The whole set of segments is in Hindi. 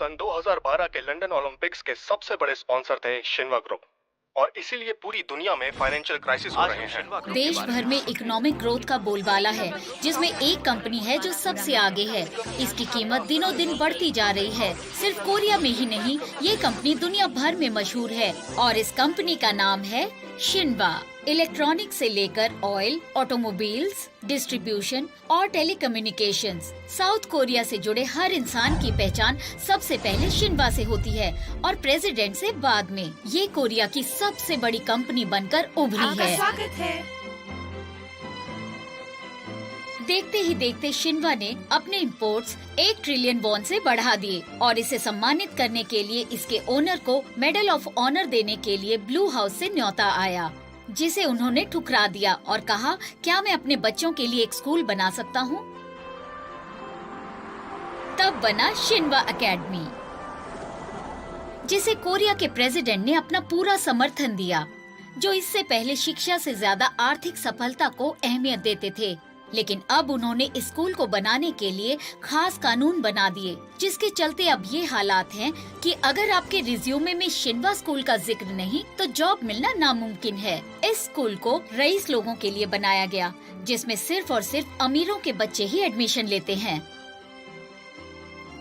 सन 2012 के लंदन ओलंपिक्स के सबसे बड़े स्पॉन्सर थे शिन्वा ग्रुप, और इसीलिए पूरी दुनिया में फाइनेंशियल क्राइसिस हो रहे हैं। देश भर में इकोनॉमिक ग्रोथ का बोलबाला है, जिसमें एक कंपनी है जो सबसे आगे है। इसकी कीमत दिनों दिन बढ़ती जा रही है। सिर्फ कोरिया में ही नहीं, ये कंपनी दुनिया भर में मशहूर है और इस कंपनी का नाम है शिन्वा। इलेक्ट्रॉनिक से लेकर ऑयल, ऑटोमोबाइल्स, डिस्ट्रीब्यूशन और टेलीकम्युनिकेशंस, साउथ कोरिया से जुड़े हर इंसान की पहचान सबसे पहले शिन्वा से होती है और प्रेसिडेंट से बाद में। ये कोरिया की सबसे बड़ी कंपनी बनकर उभरी है। स्वागत है। देखते ही देखते शिन्वा ने अपने इंपोर्ट्स 1 ट्रिलियन वॉन से बढ़ा दिए और इसे सम्मानित करने के लिए इसके ओनर को मेडल ऑफ ऑनर देने के लिए ब्लू हाउस से न्योता आया, जिसे उन्होंने ठुकरा दिया और कहा, क्या मैं अपने बच्चों के लिए एक स्कूल बना सकता हूँ? तब बना शिन्वा एकेडमी, जिसे कोरिया के प्रेसिडेंट ने अपना पूरा समर्थन दिया, जो इससे पहले शिक्षा से ज्यादा आर्थिक सफलता को अहमियत देते थे। लेकिन अब उन्होंने इस स्कूल को बनाने के लिए खास कानून बना दिए, जिसके चलते अब ये हालात हैं कि अगर आपके रिज्यूमे में शिन्वा स्कूल का जिक्र नहीं तो जॉब मिलना नामुमकिन है। इस स्कूल को रईस लोगों के लिए बनाया गया, जिसमें सिर्फ और सिर्फ अमीरों के बच्चे ही एडमिशन लेते हैं।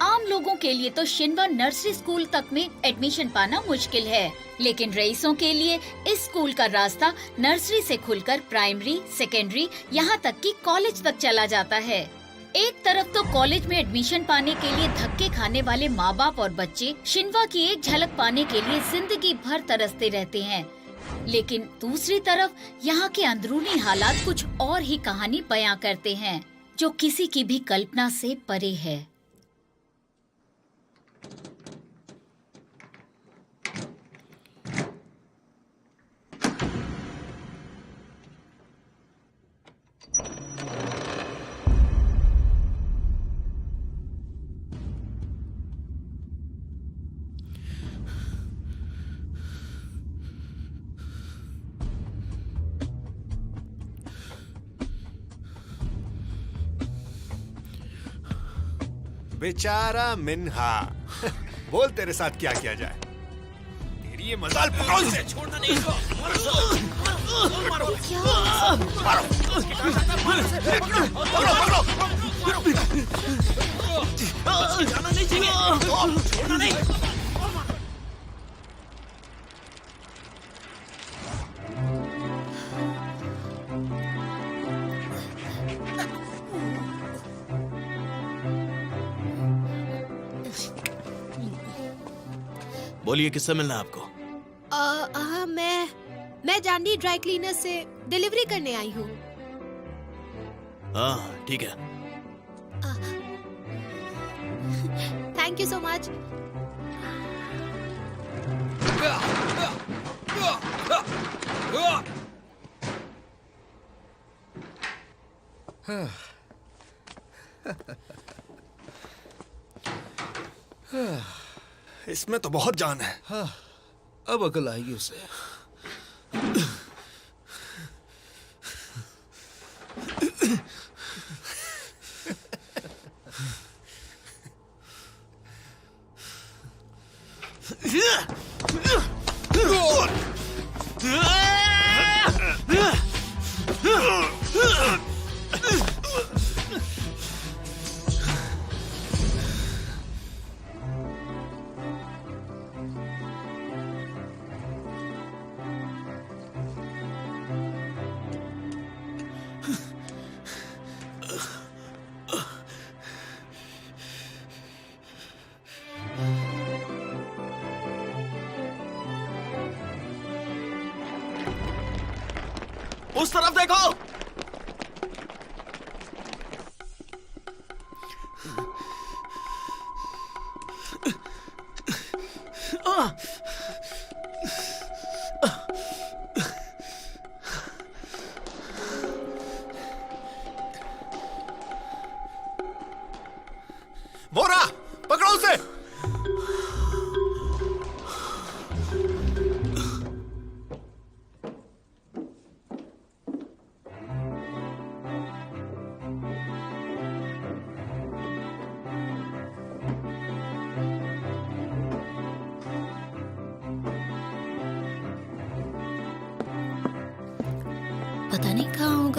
आम लोगों के लिए तो शिन्वा नर्सरी स्कूल तक में एडमिशन पाना मुश्किल है, लेकिन रईसों के लिए इस स्कूल का रास्ता नर्सरी से खुलकर प्राइमरी, सेकेंडरी, यहाँ तक कि कॉलेज तक चला जाता है। एक तरफ तो कॉलेज में एडमिशन पाने के लिए धक्के खाने वाले माँ बाप और बच्चे शिन्वा की एक झलक पाने के लिए जिंदगी भर तरसते रहते हैं, लेकिन दूसरी तरफ यहाँ के अंदरूनी हालात कुछ और ही कहानी बयां करते हैं, जो किसी की भी कल्पना से परे है। बेचारा मिन्हा। बोल तेरे साथ क्या किया जाए। तेरी ये मजाल पकड़ो इसे। छोड़ना नहीं इसको। मारो। जाना नहीं चाहिए। छोड़ना नहीं। बोलिए, किससे मिलना है आपको? मैं जानवी ड्राई क्लीनर से डिलीवरी करने आई हूँ। हाँ, ठीक है। Thank you so much. इसमें तो बहुत जान है। हाँ, अब अकल आएगी उसे। उस तरफ देखो। बोरा, पकड़ो उसे।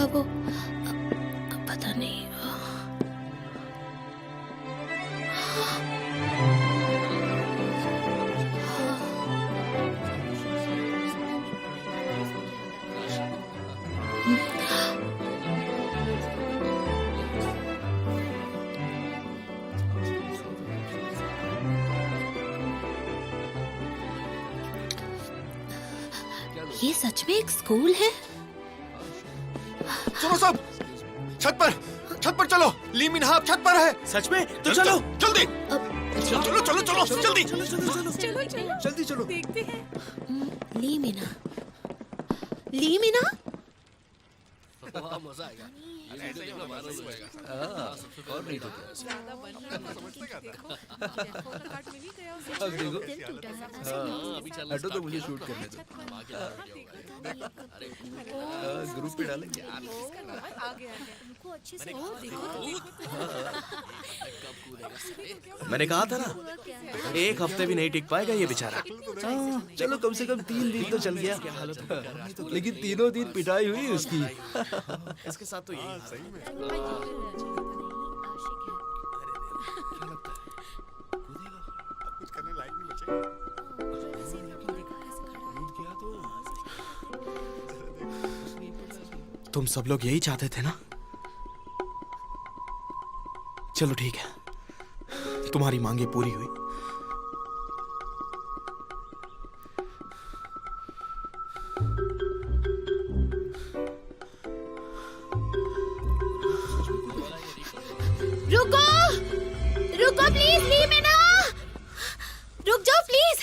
होगा वो? पता नहीं। ये सच में एक स्कूल है? सुनो सब, छत पर चलो। ली मिनहा अब छत पर है। सच में? तो चलो जल्दी। चलो चलो चलो जल्दी। जल्दी चलो। देखते हैं। ली मीना? मजा आएगा। और नहीं तो क्या? अब देखो, हटो तो मुझे शूट करने दो। ग्रुप पे डालेंगे। मैंने कहा था ना, एक हफ्ते भी नहीं टिक पाएगा ये बेचारा। चलो कम से कम 3 दिन तो चल गया, लेकिन तीनों दिन पिटाई हुई उसकी। इसके साथ तो यही सही में। कुछ करने लायक नहीं बचेगा। तुम सब लोग यही चाहते थे ना? चलो ठीक है, तुम्हारी मांगे पूरी हुई। रुको प्लीज, ली मीना, रुक जाओ प्लीज।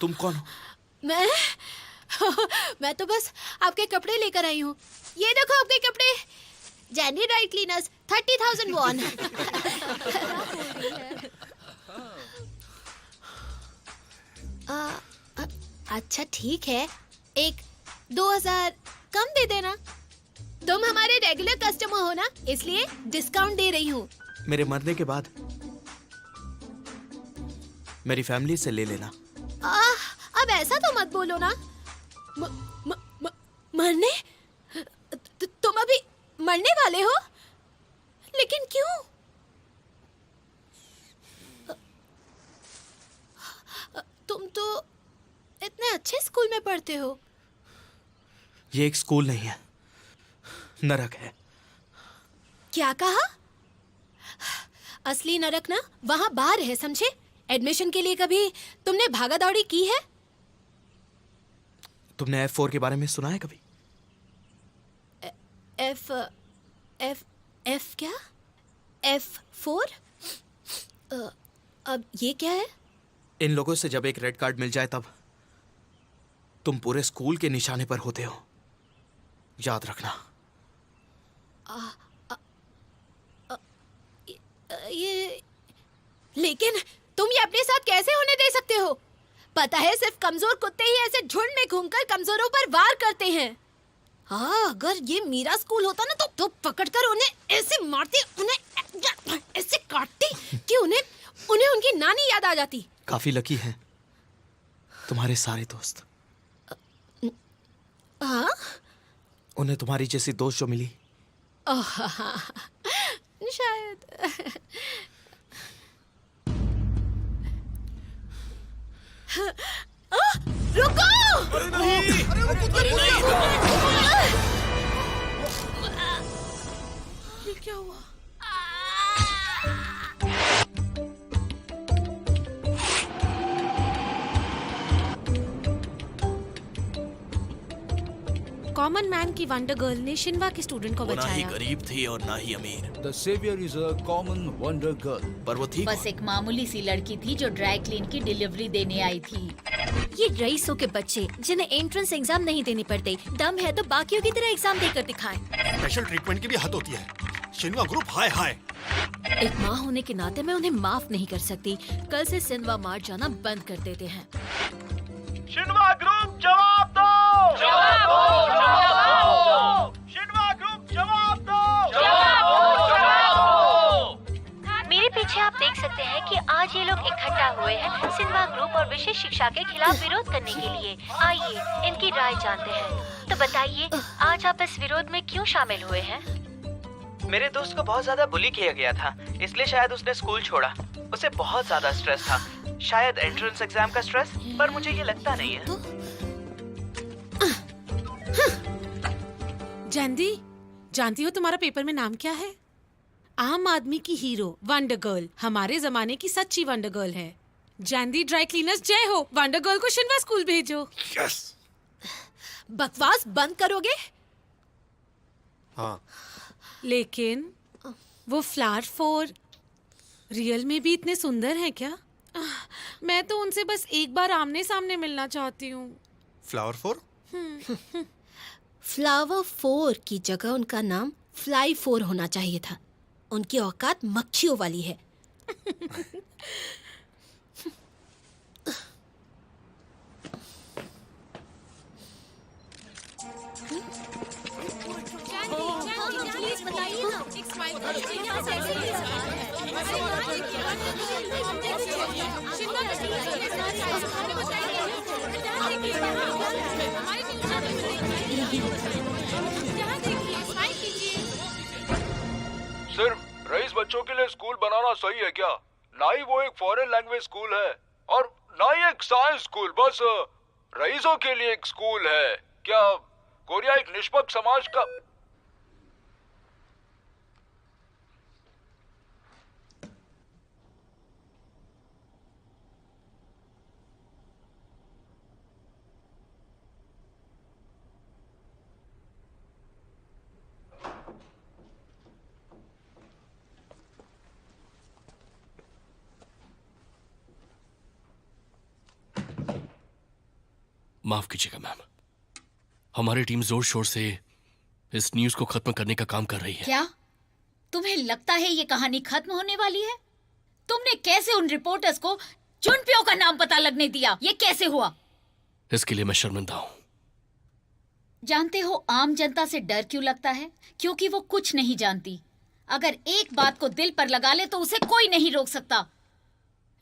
तुम कौन हो? मैं तो बस आपके कपड़े लेकर आई हूँ। ये देखो आपके कपड़े। Jenny dry cleaners, 30,000 won. अच्छा ठीक है, एक 2,000 कम दे देना। तुम हमारे रेगुलर कस्टमर हो ना, इसलिए डिस्काउंट दे रही हूँ। मेरे मरने के बाद मेरी फैमिली से ले लेना। अब ऐसा तो मत बोलो ना। मरने? तुम अभी मरने वाले हो? लेकिन क्यों? तुम तो इतने अच्छे स्कूल में पढ़ते हो। ये एक स्कूल नहीं है, नरक है। क्या कहा? असली नरक ना वहाँ बाहर है, समझे? एडमिशन के लिए कभी तुमने भागा दौड़ी की है? तुमने F4 के बारे में सुना है कभी? F क्या? F4? अब ये क्या है? इन लोगों से जब एक रेड कार्ड मिल जाए तब तुम पूरे स्कूल के निशाने पर होते हो, याद रखना। ये लेकिन तुम ये अपने साथ कैसे होने दे सकते हो? पता है सिर्फ कमजोर कुत्ते ही ऐसे झुंड में घूमकर कमजोरों पर वार करते हैं। हाँ, अगर ये मेरा स्कूल होता ना तो पकड़कर उन्हें ऐसे मारती, उन्हें ऐसे काटती कि उन्हें उनकी नानी याद आ जाती। काफी लकी हैं तुम्हारे सारे दोस्त। हाँ? उन्हें तुम्हारी जैसी दोस्त जो मिली। शायद। रुको! अरे नहीं! ये क्या हुआ? कॉमन मैन की वंडर गर्ल ने शिनवा के स्टूडेंट को वो ना ही बचाया। गरीब थी और ना ही अमीर। The savior is a common wonder girl. पर वो थी बस एक मामूली सी लड़की थी जो ड्राई क्लीन की डिलीवरी देने आई थी। ये रईसों के बच्चे जिन्हें एंट्रेंस एग्जाम नहीं देने पड़ते, दम है तो बाकियों की तरह एग्जाम देकर दिखाएं। स्पेशल ट्रीटमेंट की भी हद होती है। शिनवा ग्रुप हाय हाय। एक माँ होने के नाते मैं उन्हें माफ नहीं कर सकती। कल से सिनवा मार्ट जाना बंद कर देते हैं। शिनवा ग्रुप जवाब दो! जवाब दो! जवाब दो! शिनवा ग्रुप जवाब दो! जवाब दो! जवाब दो! मेरे पीछे आप देख सकते हैं कि आज ये लोग इकट्ठा हुए हैं सिनवा ग्रुप और विशेष शिक्षा के खिलाफ विरोध करने के लिए। आइए इनकी राय जानते हैं। तो बताइए, आज आप इस विरोध में क्यों शामिल हुए हैं? मेरे दोस्त को बहुत ज्यादा बुली किया गया था, इसलिए शायद उसने स्कूल छोड़ा। उसे बहुत ज्यादा स्ट्रेस था, शायद एंट्रेंस एग्जाम का स्ट्रेस, पर मुझे ये लगता नहीं है। जानती हो तुम्हारा पेपर में नाम क्या है? आम आदमी की हीरो वंडर गर्ल, हमारे जमाने की सच्ची वंडर गर्ल है। जैंदी ड्राई क्लीनर्स जय हो। वंडर गर्ल को शिनवा स्कूल भेजो। यस। बकवास बंद करोगे? हाँ। लेकिन वो फ्लावर फोर रियल में भी इतने सुंदर हैं क्या? मैं तो उनसे बस एक बार आमने सामने मिलना चाहती हूँ। Flower four? फ्लावर फोर की जगह उनका नाम फ्लाई फोर होना चाहिए था। उनकी औकात मक्खियों वाली है। सिर्फ रईस बच्चों के लिए स्कूल बनाना सही है क्या? ना ही वो एक फॉरेन लैंग्वेज स्कूल है और ना ही एक साइंस स्कूल, बस रईसों के लिए एक स्कूल है क्या? कोरिया एक निष्पक्ष समाज का। माफ कीजिएगा मैम, हमारी टीम जोर शोर से इस न्यूज को खत्म करने का काम कर रही है। क्या तुम्हें लगता है ये कहानी खत्म होने वाली है? तुमने कैसे उन रिपोर्टर्स को चुनपियों का नाम पता लगने दिया? ये कैसे हुआ? इसके लिए मैं शर्मिंदा हूं। जानते हो आम जनता से डर क्यों लगता है? क्योंकि वो कुछ नहीं जानती। अगर एक बात को दिल पर लगा ले तो उसे कोई नहीं रोक सकता।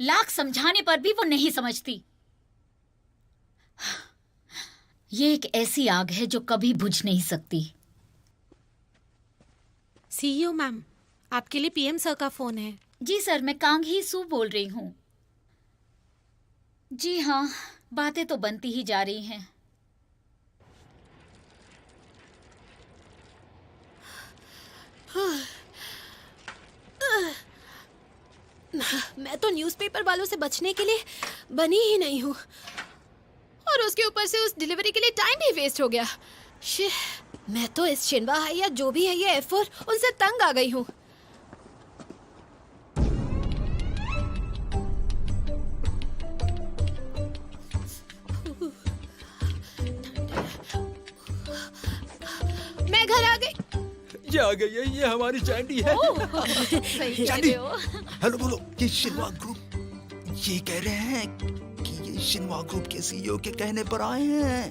लाख समझाने पर भी वो नहीं समझती। ये एक ऐसी आग है जो कभी बुझ नहीं सकती। सीईओ मैम, आपके लिए पीएम सर का फोन है। जी सर, मैं कांग ही सू बोल रही हूँ। जी हाँ, बातें तो बनती ही जा रही हैं। मैं तो न्यूज़पेपर वालों से बचने के लिए बनी ही नहीं हूँ, और उसके ऊपर से उस डिलीवरी के लिए टाइम भी वेस्ट हो गया। शिह, मैं तो इस शिनवा हाई या जो भी है ये F4 उनसे तंग आ गई हूँ। मैं घर आ गई। ये आ गई है, ये हमारी चैंडी है। सही कह रहे हो। हेलो बोलो, ये शिनवा ग्रुप ये कह रहे हैं कि ये शिनवा ग्रुप के सीईओ के कहने पर आए हैं।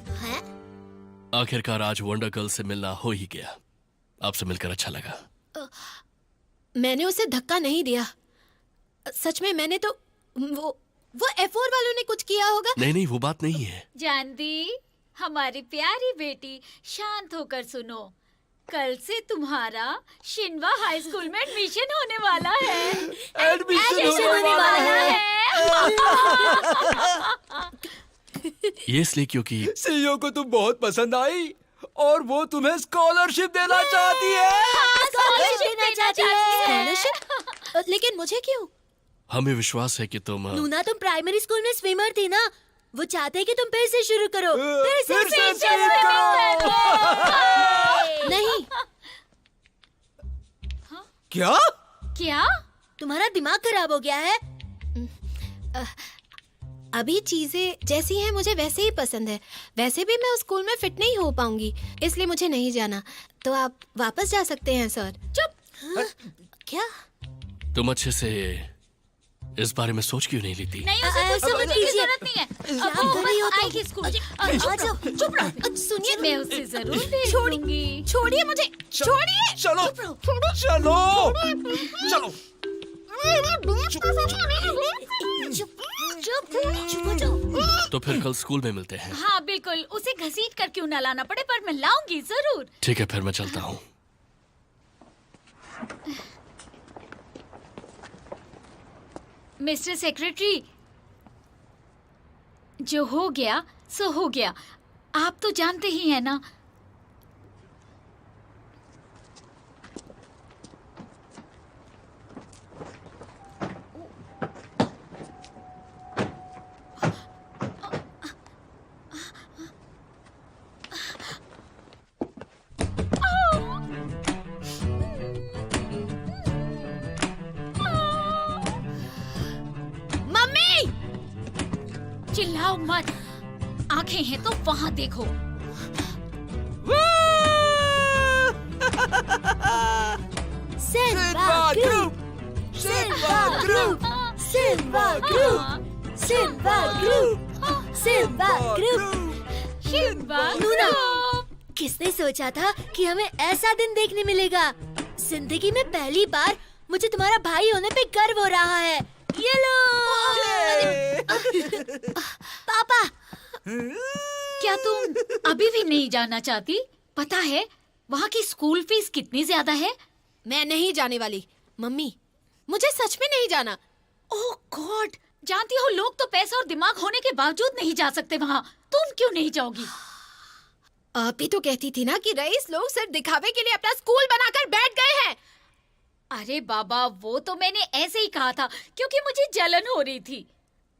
आखिरकार आज वंडर गर्ल से मिलना हो ही गया। आपसे मिलकर अच्छा लगा। मैंने उसे धक्का नहीं दिया। सच में मैंने तो वो F4 वालों ने कुछ किया होगा। नहीं, वो बात नहीं है। जानदी, हमारी प्यारी बेटी, शांत होकर सुनो। कल से तुम्हारा शिनवा हाई स्कूल में एडमिशन होने वाला है। एडमिशन होने वाला है। ये इसलिए क्योंकि सीईओ को तुम बहुत पसंद आई और वो तुम्हें स्कॉलरशिप देना चाहती है। स्कॉलरशिप? लेकिन मुझे क्यों? हमें विश्वास है कि तुम नूना, तुम प्राइमरी स्कूल में स्विमर थी ना। वो चाहते हैं कि तुम फिर से शुरू करो। फिर से करो। नहीं। क्या? क्या? तुम्हारा दिमाग खराब हो गया है? अभी चीजें जैसी हैं मुझे वैसे ही पसंद है। वैसे भी मैं उस स्कूल में फिट नहीं हो पाऊंगी, इसलिए मुझे नहीं जाना। तो आप वापस जा सकते हैं सर। चुप। क्या? तुम अच्छे से इस बारे में सोच क्यों नहीं लेती? नहीं, उसे कुछ समझने की जरूरत नहीं है। अब वो बस आएगी स्कूल। चुप रहो। सुनिए, मैं उसे जरूर भेज दूंगी। छोड़िए मुझे, छोड़िए। चलो चलो चलो। चुप चुप चुप हो जाओ। तो फिर कल स्कूल में मिलते हैं। हाँ बिल्कुल, उसे घसीट कर क्यों ना लाना पड़े, पर मैं लाऊंगी जरूर। ठीक है, फिर मैं चलता हूँ। मिस्टर सेक्रेटरी, जो हो गया सो हो गया, आप तो जानते ही हैं ना। चिल्लाओ मत, आंखें हैं तो वहां देखो। सिल्वा ग्रुप, सिल्वा ग्रुप, सिल्वा ग्रुप, सिल्वा ग्रुप, सिल्वा ग्रुप। नूना, किसने सोचा था कि हमें ऐसा दिन देखने मिलेगा? जिंदगी में पहली बार मुझे तुम्हारा भाई होने पे गर्व हो रहा है। ये लो। पापा, क्या तुम अभी भी नहीं जाना चाहती? पता है वहाँ की स्कूल फीस कितनी ज्यादा है? मैं नहीं जाने वाली। मम्मी, मुझे सच में नहीं जाना। ओह गॉड, जानती हो लोग तो पैसा और दिमाग होने के बावजूद नहीं जा सकते वहाँ। तुम क्यों नहीं जाओगी? आप ही तो कहती थी ना कि रईस लोग सिर्फ दिखावे के लिए अपना स्कूल बनाकर बैठ गए हैं। अरे बाबा, वो तो मैंने ऐसे ही कहा था क्योंकि मुझे जलन हो रही थी।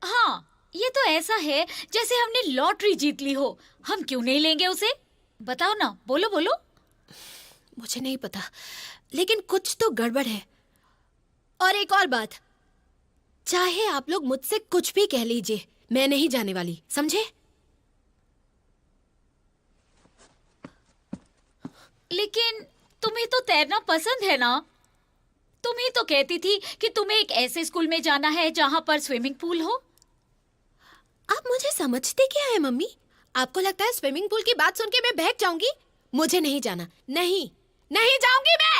हाँ, ये तो ऐसा है जैसे हमने लॉटरी जीत ली हो। हम क्यों नहीं लेंगे उसे? बताओ ना, बोलो बोलो। मुझे नहीं पता, लेकिन कुछ तो गड़बड़ है। और एक और बात, चाहे आप लोग मुझसे कुछ भी कह लीजिए, मैं नहीं जाने वाली, समझे? लेकिन तुम्हें तो तैरना पसंद है ना? तुम ही तो कहती थी कि तुम्हें एक ऐसे स्कूल में जाना है जहाँ पर स्विमिंग पूल हो। आप मुझे समझते क्या है मम्मी? आपको लगता है स्विमिंग पूल की बात सुन के मैं बहक जाऊंगी? मुझे नहीं जाना, नहीं, नहीं जाऊंगी मैं।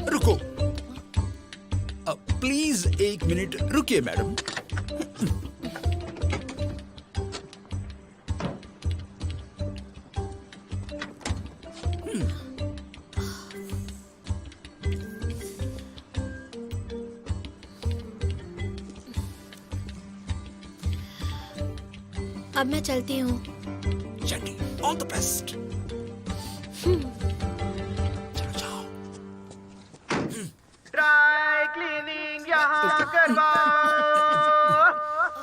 रुको, प्लीज एक मिनट रुकिए मैडम। अब मैं चलती हूँ। Chandi, all the best. Dry cleaning यहाँ करवाओ,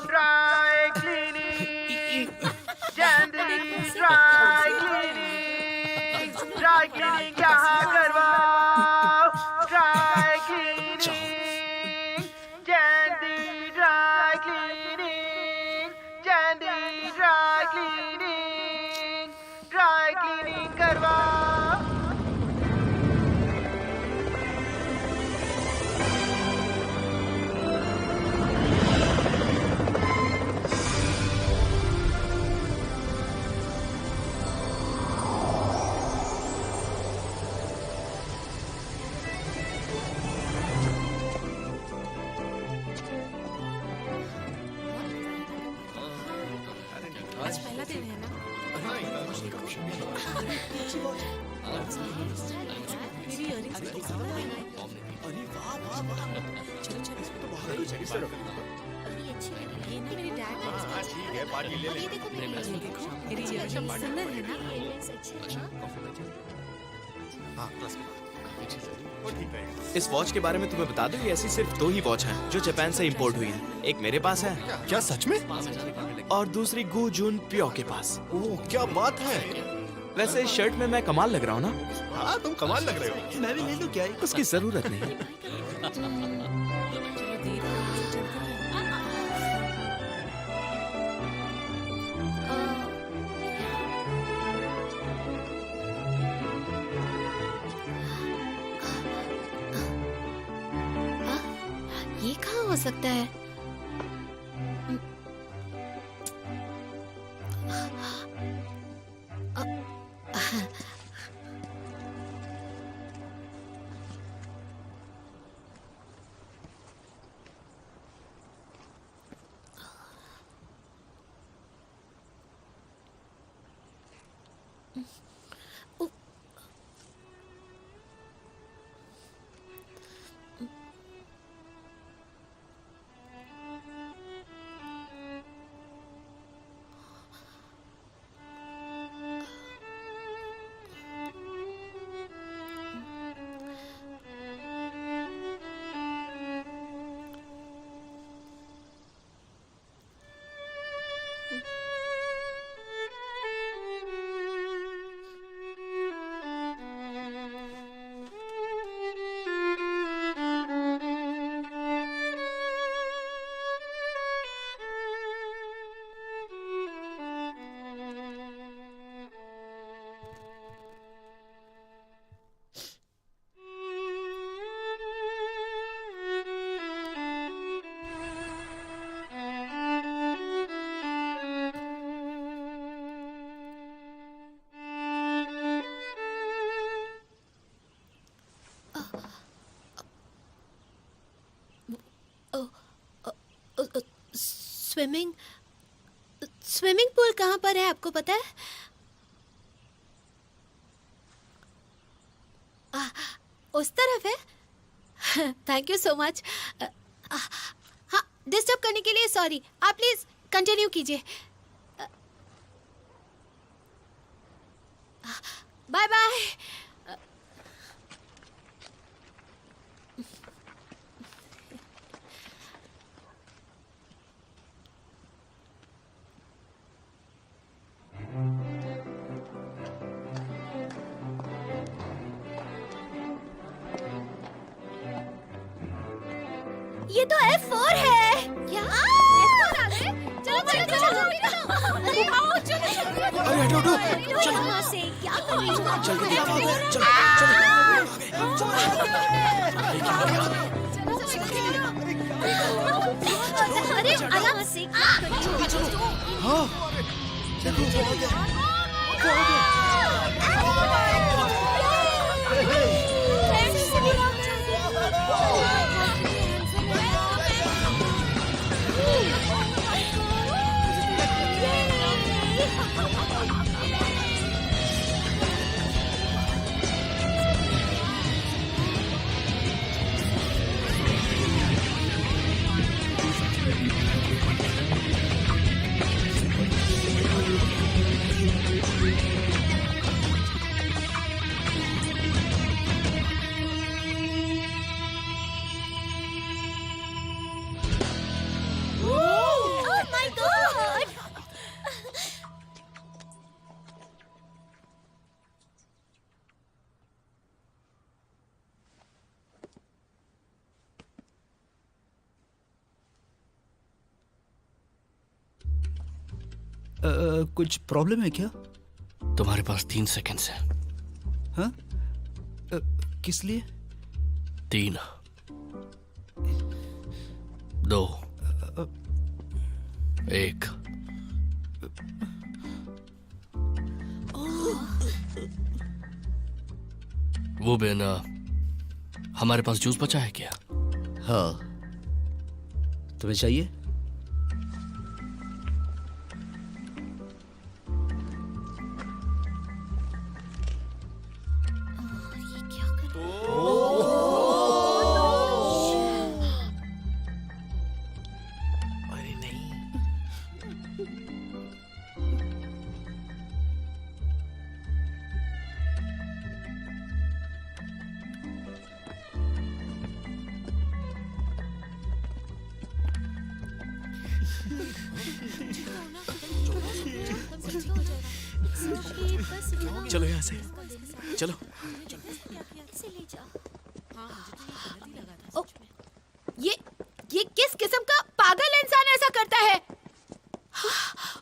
dry cleaning, Jandi dry cleaning यहाँ करवाओ, dry cleaning, Jandi dry cleaning, Jandi dry cleaning करवाओ। आज पहला दिन है ना? मेरी earrings भी किसी को नहीं है। चलो, चलो। ये ना मेरे डैड ने ठीक है, पार्टी ले ले। देखो, मेरी earrings सुंदर है ना? हाँ, वो ठीक है। इस वॉच के बारे में तुम्हें बता दूं, ये ऐसी सिर्फ 2 ही वॉच हैं जो जापान से इंपोर्ट हुई है। एक मेरे पास है। क्या सच में? और दूसरी गु जून प्यो के पास। ओह, क्या बात है। वैसे इस शर्ट में मैं कमाल लग रहा हूँ ना? हाँ, तुम कमाल लग रहे हो। मैं भी ले लूं क्या? उसकी जरूरत नहीं। ये कहाँ हो सकता है? स्विमिंग पूल कहाँ पर है, आपको पता है? उस तरफ है। Thank you so much. हाँ, डिस्टर्ब करने के लिए सॉरी। आप प्लीज कंटिन्यू कीजिए। Bye bye. ये तो F4 है। क्या? F4 आ गए? चलो चलो चलो। अरे आओ चलो चलो। अरे हटो हटो। चलो यहाँ से क्या कर रही हो? चल के देखो। चलो चलो। अरे आराम से क्या कर रही हो? हाँ। देखो वो आ गया। कुछ प्रॉब्लम है क्या? तुम्हारे पास 3 सेकंड्स है। हाँ? किस लिए? 3, 2, 1। वो बेना, हमारे पास जूस बचा है क्या? हाँ। तुम्हें चाहिए? चलो यहाँ से चलो। ये किस किस्म का पागल इंसान ऐसा करता है?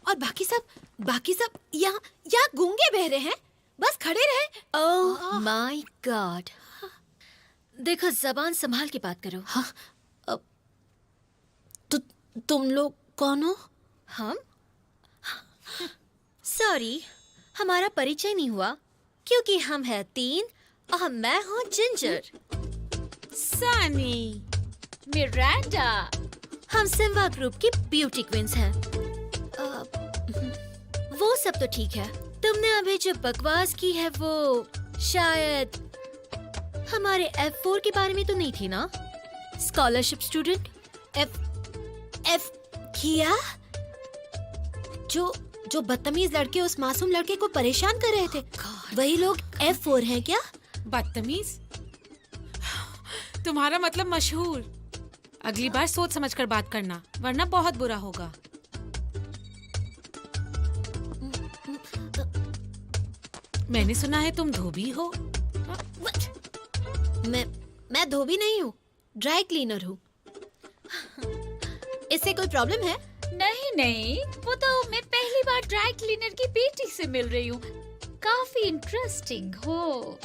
और बाकी सब यहाँ गूंगे बहरे हैं, बस खड़े रहे। Oh my God. देखो, जबान संभाल के बात करो। हाँ, तुम लोग कौन हो? हम? सॉरी, हमारा परिचय नहीं हुआ क्योंकि हम हैं 3 और मैं हूँ जिंजर। सनी, मिरांडा। हम सिम्बा ग्रुप की ब्यूटी क्वींस हैं। वो सब तो ठीक है, तुमने अभी जो बकवास की है वो शायद हमारे F4 के बारे में तो नहीं थी ना? स्कॉलरशिप स्टूडेंट एफ किया? जो बदतमीज लड़के उस मासूम लड़के को परेशान कर रहे थे, वही लोग F4 हैं क्या? बदतमीज? तुम्हारा मतलब मशहूर। अगली बार सोच समझकर बात करना, वरना बहुत बुरा होगा। मैंने सुना है तुम धोबी हो। मैं धोबी नहीं हूँ, ड्राई क्लीनर हूँ। इससे कोई प्रॉब्लम है? नहीं, वो तो मैं पहली बार ड्राई क्लीनर की बेटी से मिल रही हूँ। काफी इंटरेस्टिंग हो।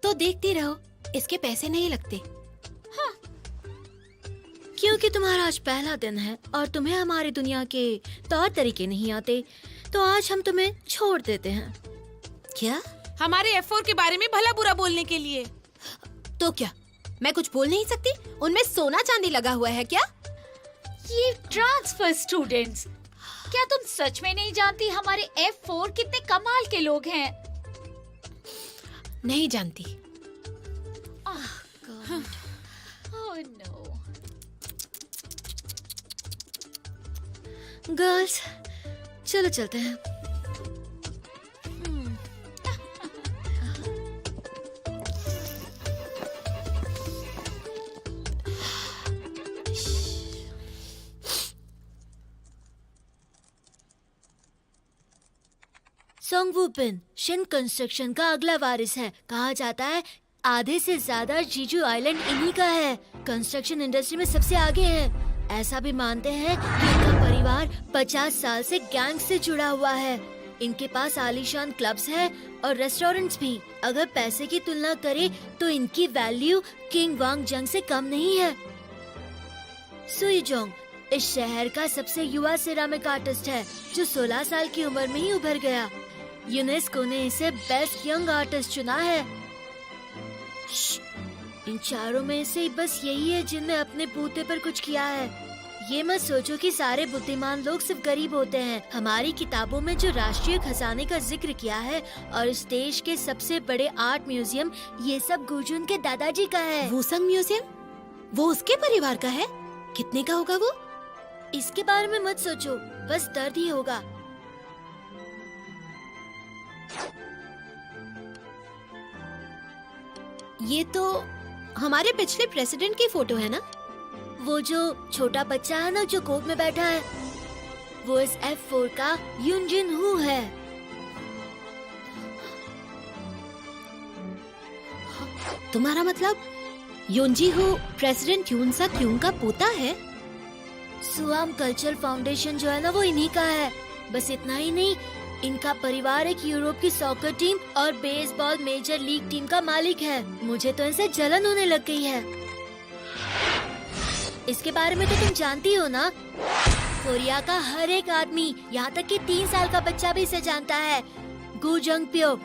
तो देखती रहो, इसके पैसे नहीं लगते। हाँ। क्योंकि तुम्हारा आज पहला दिन है और तुम्हें हमारी दुनिया के तौर तरीके नहीं आते, तो आज हम तुम्हें छोड़ देते हैं। क्या? हमारे F4 के बारे में भला बुरा बोलने के लिए। तो क्या मैं कुछ बोल नहीं सकती? उनमें सोना चांदी लगा हुआ है क्या? ये ट्रांसफर स्टूडेंट्स, क्या तुम सच में नहीं जानती हमारे F4 कितने कमाल के लोग हैं? नहीं जानती। Oh no. गर्ल्स, चलो चलते हैं। सोंगवूपिन शिन कंस्ट्रक्शन का अगला वारिस है। कहा जाता है आधे से ज्यादा जीजू आइलैंड इन्हीं का है। कंस्ट्रक्शन इंडस्ट्री में सबसे आगे है। ऐसा भी मानते हैं कि इनका परिवार 50 साल से गैंग से जुड़ा हुआ है। इनके पास आलीशान क्लब्स है और रेस्टोरेंट्स भी। अगर पैसे की तुलना करें तो इनकी वैल्यू किंग वांग जंग से कम नहीं है। सुईजोंग इस शहर का सबसे युवा सिरामिक आर्टिस्ट है, जो 16 साल की उम्र में ही उभर गया। यूनेस्को ने इसे बेस्ट यंग आर्टिस्ट चुना है। इन चारों में से बस यही है जिनने अपने बूते पर कुछ किया है। ये मत सोचो कि सारे बुद्धिमान लोग सिर्फ गरीब होते हैं। हमारी किताबों में जो राष्ट्रीय खजाने का जिक्र किया है और इस देश के सबसे बड़े आर्ट म्यूजियम, ये सब गुर्जुन के दादाजी का है। वूसंग म्यूजियम? वो उसके परिवार का है? कितने का होगा वो? इसके बारे में मत सोचो, बस दर्द ही होगा। ये तो हमारे पिछले प्रेसिडेंट की फोटो है ना? वो जो छोटा बच्चा है ना, जो कोर्ट में बैठा है, वो इस F4 का यून जिन हू है। तुम्हारा मतलब योंजी हो प्रेसिडेंट यून sak यून का पोता है? सुआम कल्चर फाउंडेशन जो है ना, वो इन्हीं का है। बस इतना ही नहीं, इनका परिवार एक यूरोप की सॉकर टीम और बेसबॉल मेजर लीग टीम का मालिक है। मुझे तो इनसे जलन होने लग गई है। इसके बारे में तो तुम जानती हो ना, कोरिया का हर एक आदमी, यहाँ तक कि 3 साल का बच्चा भी इसे जानता है। गु जंग प्यो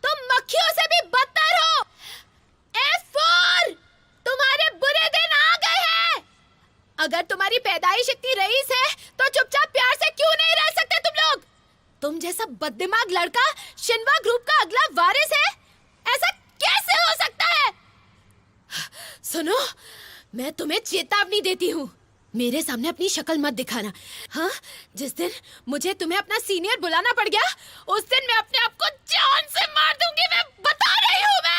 तुम मक्खियों से भी बदतर हो। F4, तुम्हारे बुरे दिन आ गए हैं। अगर तुम्हारी पैदाइश इतनी रईस है तो चुपचाप प्यार से क्यों नहीं रह सकते तुम लोग? तुम जैसा बददिमाग लड़का शिन्वा ग्रुप का अगला वारिस है? ऐसा कैसे हो सकता है? सुनो, मैं तुम्हें चेतावनी देती हूँ, मेरे सामने अपनी शक्ल मत दिखाना। हाँ, जिस दिन मुझे तुम्हें अपना सीनियर बुलाना पड़ गया, उस दिन मैं अपने आप को जान से मार दूंगी। मैं बता रही हूँ मैं।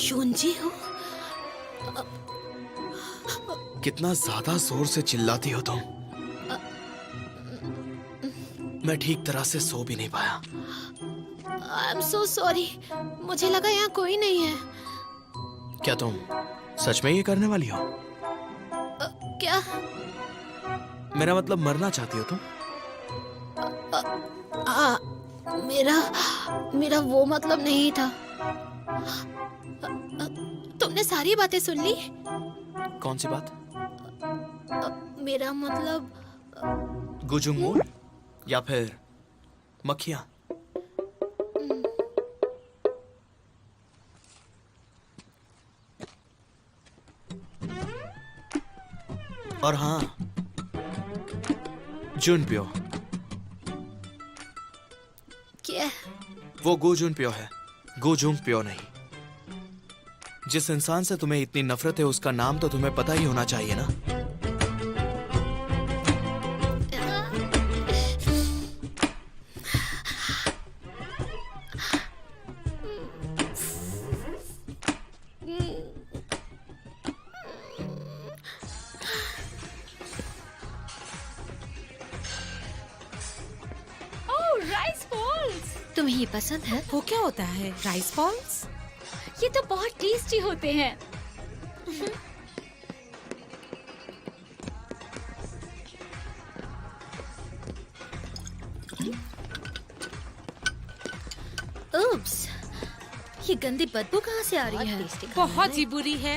यूनजी हो? कितना ज्यादा जोर से चिल्लाती हो तुम। मैं ठीक तरह से सो भी नहीं पाया। आई एम सो सॉरी, मुझे लगा यहाँ कोई नहीं है। क्या तुम सच में ये करने वाली हो? क्या? मेरा मतलब मरना चाहती हो तुम? मेरा वो मतलब नहीं था। तुमने सारी बातें सुन ली? कौन सी बात? मेरा मतलब गुजुंगमूल या फिर मक्खियां? और हाँ, जुनप्यो। क्या? वो गुजुनप्यो है, गुजुंगप्यो नहीं। जिस इंसान से तुम्हें इतनी नफरत है उसका नाम तो तुम्हें पता ही होना चाहिए ना। Rice balls. तुम्हें ये पसंद है? वो क्या होता है? Rice balls? ये तो बहुत टेस्टी होते हैं। उप्स, ये गंदी बदबू कहाँ से आ रही है? बहुत ही बुरी है।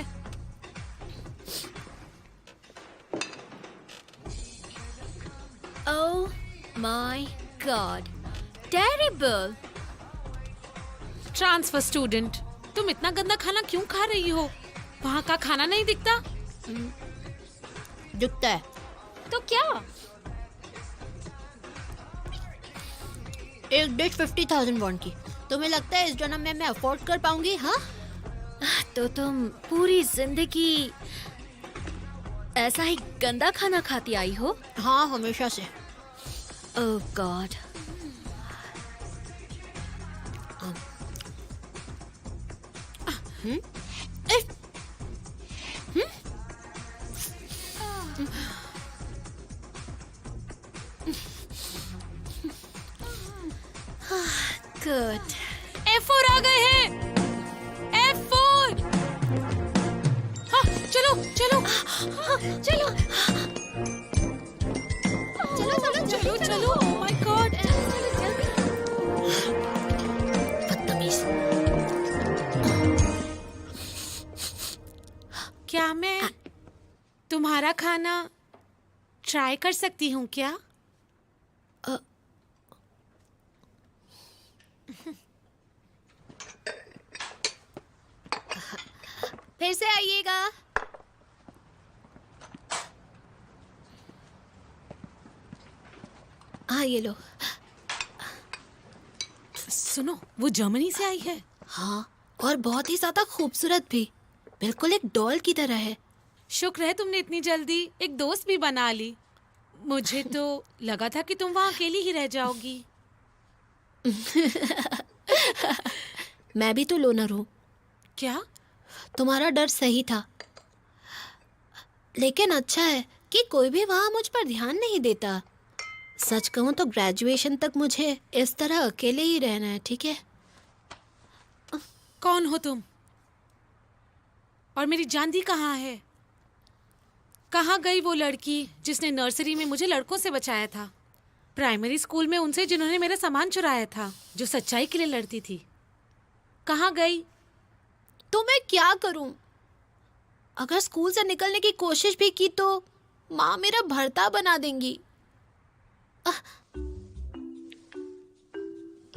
Oh my God, terrible. Transfer student, तुम इतना गंदा खाना क्यों खा रही हो? वहाँ का खाना नहीं दिखता? दिखता है। तो क्या? एक डिश 50,000 वॉन की। तुम्हें लगता है इस जन्म में मैं अफोर्ड कर पाऊंगी? हाँ, तो तुम पूरी जिंदगी ऐसा ही गंदा खाना खाती आई हो? हाँ, हमेशा से। ओह गॉड। गुड। F4 आ गए हैं। F4। हाँ, चलो चलो चलो चलो चलो चलो। Oh my God। बदतमीज। क्या मैं तुम्हारा खाना ट्राई कर सकती हूँ क्या? फिर से आइएगा। हाँ, ये लो। सुनो, वो जर्मनी से आई है। हाँ, और बहुत ही ज्यादा खूबसूरत भी, बिल्कुल एक डॉल की तरह है। शुक्र है तुमने इतनी जल्दी एक दोस्त भी बना ली। मुझे तो लगा था कि तुम वहाँ अकेली ही रह जाओगी। मैं भी तो लोनर हूँ। क्या? तुम्हारा डर सही था, लेकिन अच्छा है कि कोई भी वहाँ मुझ पर ध्यान नहीं देता। सच कहूँ तो ग्रेजुएशन तक मुझे इस तरह अकेले ही रहना है, ठीक है? कौन हो तुम? और मेरी जानदी कहाँ है? कहाँ गई वो लड़की जिसने नर्सरी में मुझे लड़कों से बचाया था? प्राइमरी स्कूल में उनसे जिन्होंने मेरा सामान चुराया था, जो सच्चाई के लिए लड़ती थी, कहाँ गई? तो मैं क्या करूं? अगर स्कूल से निकलने की कोशिश भी की तो माँ मेरा भर्ता बना देंगी।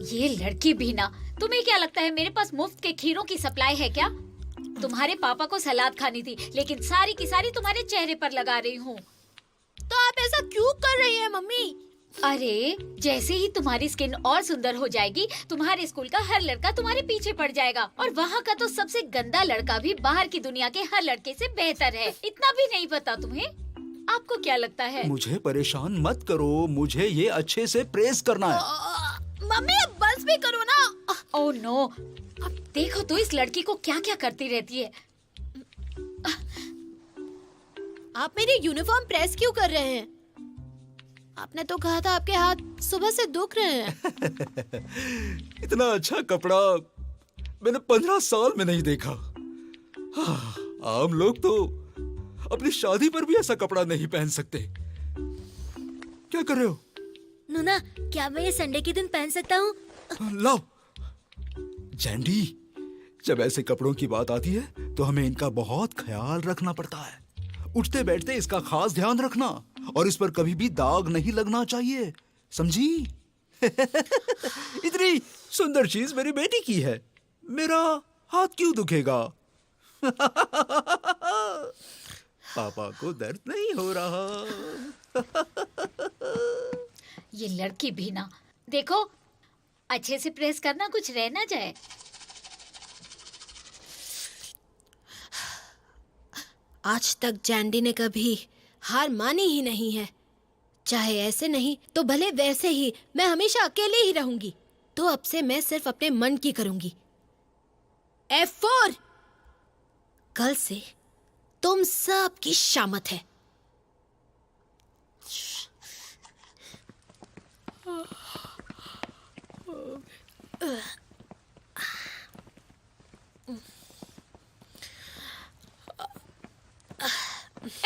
ये लड़की भी ना, तुम्हें क्या लगता है मेरे पास मुफ्त के खीरों की सप्लाई है क्या? तुम्हारे पापा को सलाद खानी थी, लेकिन सारी की सारी तुम्हारे चेहरे पर लगा रही हूँ। तो आप ऐसा क्यों कर रही हैं मम्मी? अरे जैसे ही तुम्हारी स्किन और सुंदर हो जाएगी, तुम्हारे स्कूल का हर लड़का तुम्हारे पीछे पड़ जाएगा, और वहाँ का तो सबसे गंदा लड़का भी बाहर की दुनिया के हर लड़के से बेहतर है। इतना भी नहीं पता तुम्हें? आपको क्या लगता है? मुझे परेशान मत करो, मुझे ये अच्छे से प्रेस करना है। मम्मी अब बस भी करो ना। ओह नो, अब देखो तो इस लड़की को क्या क्या करती रहती है। आप मेरी यूनिफॉर्म प्रेस क्यों कर रहे हैं? आपने तो कहा था आपके हाथ सुबह से दुख रहे हैं। इतना अच्छा कपड़ा मैंने 15 साल में नहीं देखा। आम लोग तो अपनी शादी पर भी ऐसा कपड़ा नहीं पहन सकते। क्या कर रहे हो? नूना, क्या मैं ये संडे के दिन पहन सकता हूँ? लाओ। जैंडी, जब ऐसे कपड़ों की बात आती है तो हमें इनका बहुत ख्याल रखना पड़ता है। उठते बैठते इसका खास ध्यान रखना, और इस पर कभी भी दाग नहीं लगना चाहिए, समझी? इतनी सुंदर चीज मेरी बेटी की है, मेरा हाथ क्यों दुखेगा? पापा को दर्द नहीं हो रहा। ये लड़की भी ना, देखो अच्छे से प्रेस करना, कुछ रह ना जाए। आज तक जैंडी ने कभी हार मानी ही नहीं है। चाहे ऐसे नहीं तो भले वैसे ही, मैं हमेशा अकेले ही रहूंगी। तो अब से मैं सिर्फ अपने मन की करूंगी। F4, कल से तुम सब की शामत है।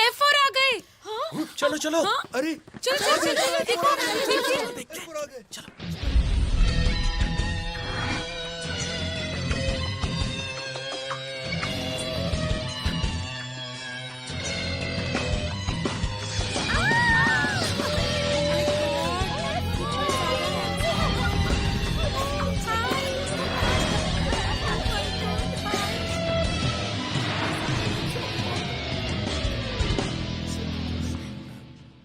F4 आ गए। हाँ? चलो चलो। हाँ? अरे चलो चलो चलो, देखो चलो।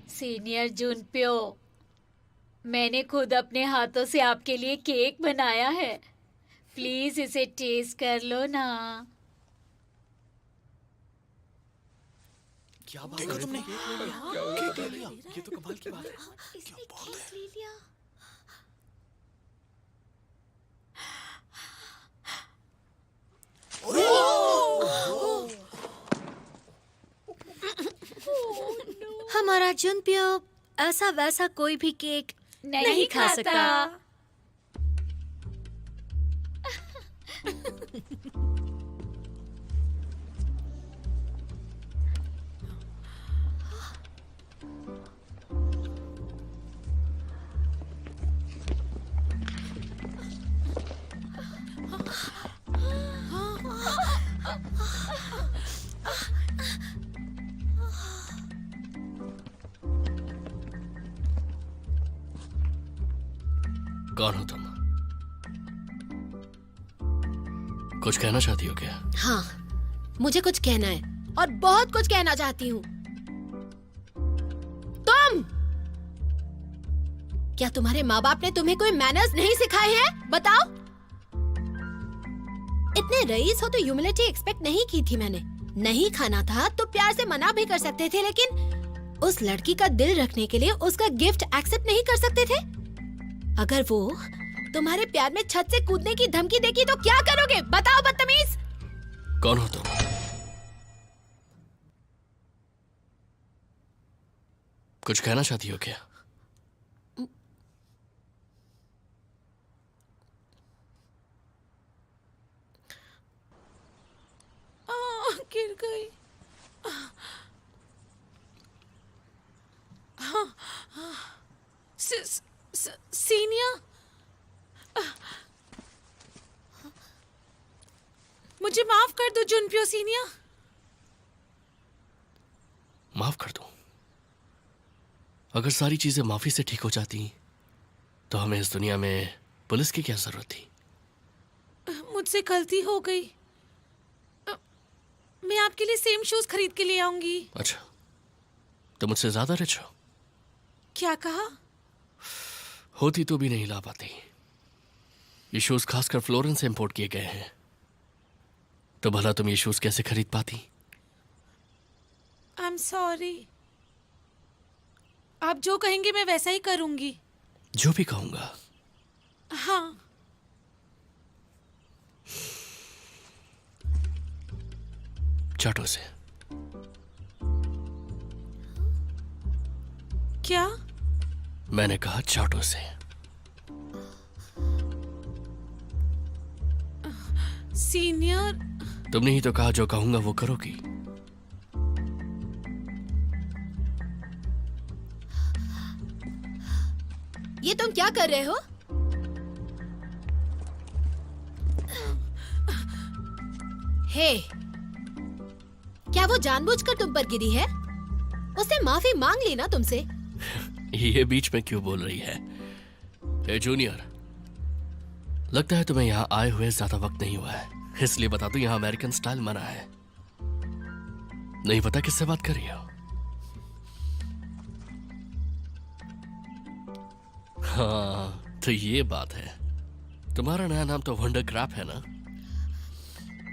सीनियर जुनप्यो, मैंने खुद अपने हाथों से आपके लिए केक बनाया है। प्लीज इसे टेस्ट कर लो ना। क्या बात है तुमने? केक ले लिया? ये तो कमाल की बात है। इसने केक ले लिया। हमारा जुनप्यो ऐसा वैसा कोई भी केक नहीं खा सकता। कौन हो तुम? कुछ कहना चाहती हो क्या? हाँ, मुझे कुछ कहना है और बहुत कुछ कहना चाहती हूँ। तुम, क्या तुम्हारे माँ बाप ने तुम्हें कोई मैनर्स नहीं सिखाए हैं? बताओ। इतने रईस हो तो ह्यूमिलिटी एक्सपेक्ट नहीं की थी मैंने। नहीं खाना था तो प्यार से मना भी कर सकते थे, लेकिन उस लड़की का दिल रखने के लिए उसका गिफ्ट एक्सेप्ट नहीं कर सकते थे? अगर वो तुम्हारे प्यार में छत से कूदने की धमकी देगी तो क्या करोगे? बताओ बदतमीज। कौन हो तुम? कुछ कहना चाहती हो क्या? गिर गई। सीनियर, मुझे माफ कर दो जुनप्यो सीनियर। माफ कर दूं? अगर सारी चीजें माफी से ठीक हो जाती तो हमें इस दुनिया में पुलिस की क्या जरूरत थी? मुझसे गलती हो गई। मैं आपके लिए सेम शूज खरीद के ले आऊंगी। अच्छा, तो मुझसे ज्यादा रिच हो? क्या कहा? होती तो भी नहीं ला पाती। ये शूज खासकर फ्लोरेंस से इंपोर्ट किए गए हैं, तो भला तुम ये शूज कैसे खरीद पाती? I am sorry. आप जो कहेंगे मैं वैसा ही करूंगी। जो भी कहूंगा। हाँ। चाटो से। क्या? मैंने कहा चाटो से। सीनियर। तुमने ही तो कहा जो कहूंगा वो करोगी। ये तुम क्या कर रहे हो? हे, क्या वो जानबूझकर तुम पर गिरी है? उसने माफी मांग ली ना तुमसे। ये बीच में क्यों बोल रही है? ए जूनियर, लगता है तुम्हें यहाँ आए हुए ज्यादा वक्त नहीं हुआ है, इसलिए बता दूं यहाँ अमेरिकन स्टाइल मना है। नहीं पता किससे बात कर रही हो? हाँ, तो ये बात है। तुम्हारा नया नाम तो वंडर क्रैप है ना?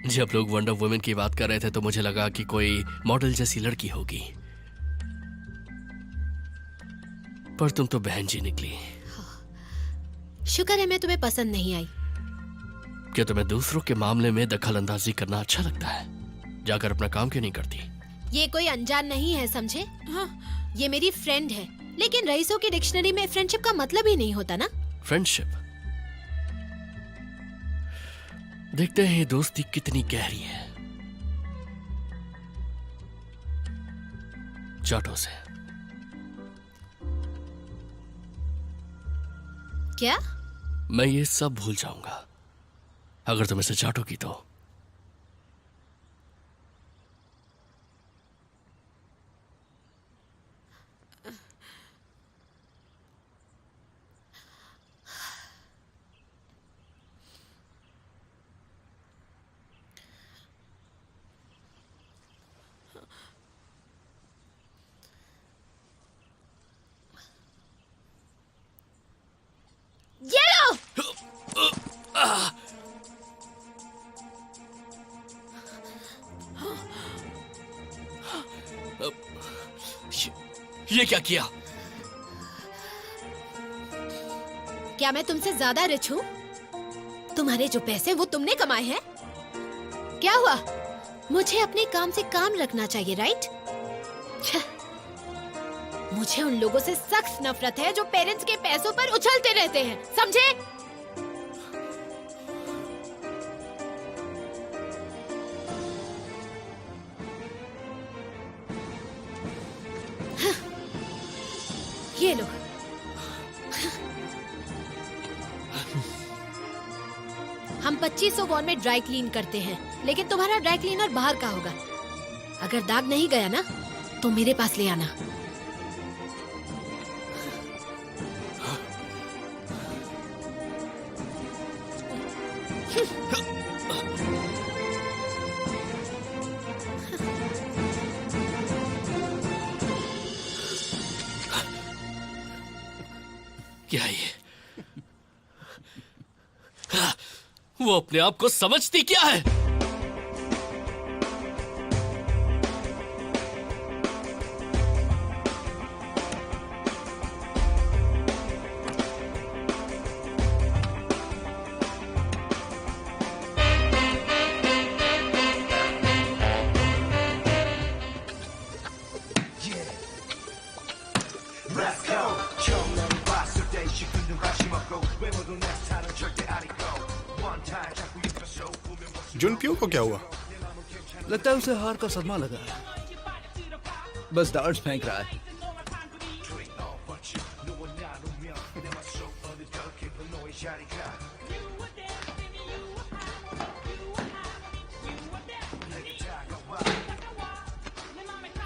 जब लोग वंडर वुमेन की बात कर रहे थे तो मुझे लगा कि कोई मॉडल जैसी लड़की होगी, पर तुम तो बहन जी निकली। शुक्र है मैं तुम्हें पसंद नहीं आई। क्या तुम्हें दूसरों के मामले में दखल अंदाजी करना अच्छा लगता है? जाकर अपना काम क्यों नहीं करती? ये कोई अनजान नहीं है, समझे? हाँ, ये मेरी फ्रेंड है, लेकिन रईसों की डिक्शनरी में फ्रेंडशिप का मतलब ही नहीं होता ना। फ्रेंडशिप? देखते हैं ये दोस्ती कितनी गहरी है। चाटो से। क्या? मैं ये सब भूल जाऊंगा अगर तुम इसे चाटोगी तो। ये लो। ये क्या किया? क्या मैं तुमसे ज्यादा रिच हूँ? तुम्हारे जो पैसे वो तुमने कमाए हैं। क्या हुआ? मुझे अपने काम से काम रखना चाहिए, राइट? मुझे उन लोगों से सख्त नफरत है जो पेरेंट्स के पैसों पर उछलते रहते हैं, समझे? ये लो। हम 2500 वॉन में ड्राई क्लीन करते हैं, लेकिन तुम्हारा ड्राई क्लीनर बाहर का होगा। अगर दाग नहीं गया ना तो मेरे पास ले आना। क्या ये? वो अपने आप को समझती क्या है? जुनप्यो को क्या हुआ? लगता है उसे हार का सदमा लगा है, बस डार्ट्स फेंक रहा है।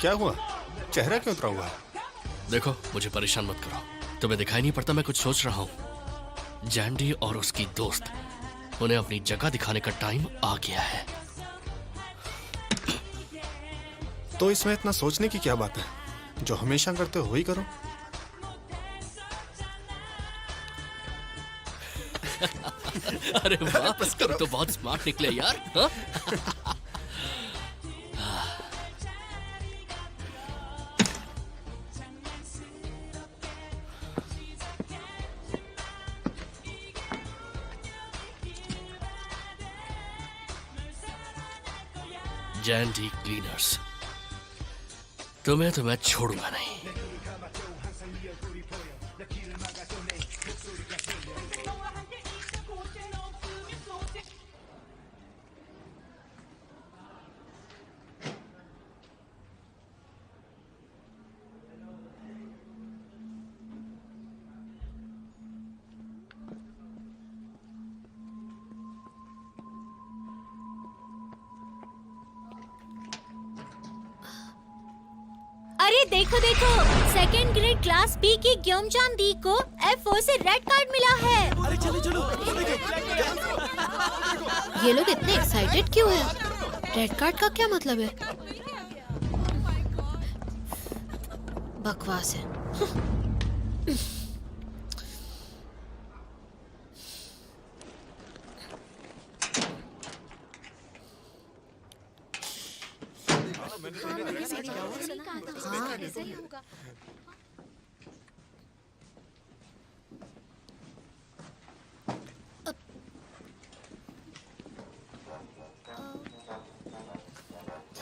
क्या हुआ? चेहरा क्यों उतरा हुआ है? देखो, मुझे परेशान मत करो। तुम्हें दिखाई नहीं पड़ता मैं कुछ सोच रहा हूँ? जैंडी और उसकी दोस्त, उन्हें अपनी जगह दिखाने का टाइम आ गया है। तो इसमें इतना सोचने की क्या बात है? जो हमेशा करते हो वही करो। अरे वाह, तुम तो बहुत स्मार्ट निकले यार। हाँ? जैंडी क्लीनर्स, तुम्हें तो मैं छोड़ूंगा नहीं। अरे देखो देखो, सेकेंड ग्रेड क्लास बी की ग्योमचान दी को F4 से रेड कार्ड मिला है। अरे चलो चलो। ये लोग इतने एक्साइटेड क्यों हैं? रेड कार्ड का क्या मतलब है? बकवास है।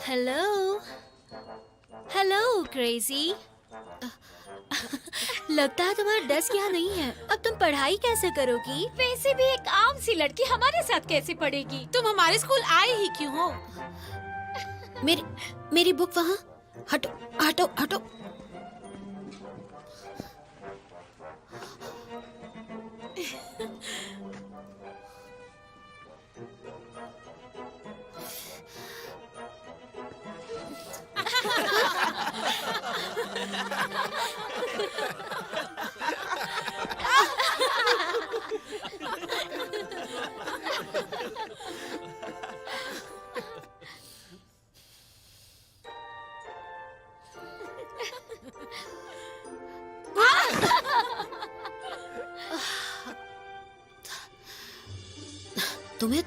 Hello hello crazy. लगता है तुम्हारा डेस्क यहाँ नहीं है। अब तुम पढ़ाई कैसे करोगी? वैसे भी एक आम सी लड़की हमारे साथ कैसे पढ़ेगी? तुम हमारे स्कूल आए ही क्यों हो? मेरी बुक वहाँ। हटो हटो हटो।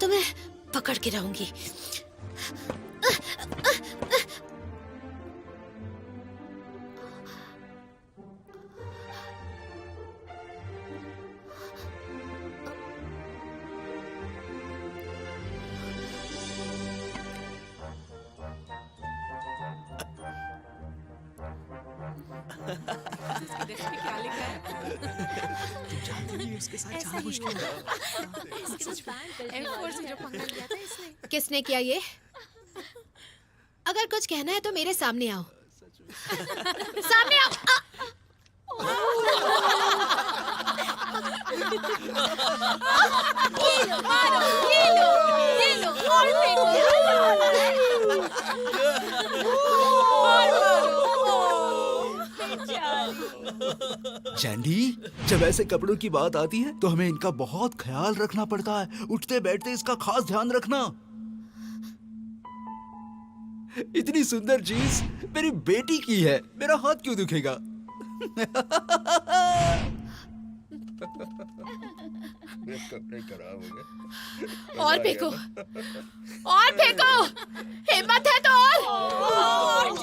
तुम्हें पकड़ के रहूंगी। किसने किया ये? अगर कुछ कहना है तो मेरे सामने आओ। सामने आओ। ये लो, मारो, ये लो, और फेंको। जैंडी, जब ऐसे कपड़ों की बात आती है तो हमें इनका बहुत ख्याल रखना पड़ता है। उठते बैठते इसका खास ध्यान रखना। इतनी सुंदर जीन्स मेरी बेटी की है, मेरा हाथ क्यों दुखेगा? और फेंको, और फेंको। हिम्मत है तो और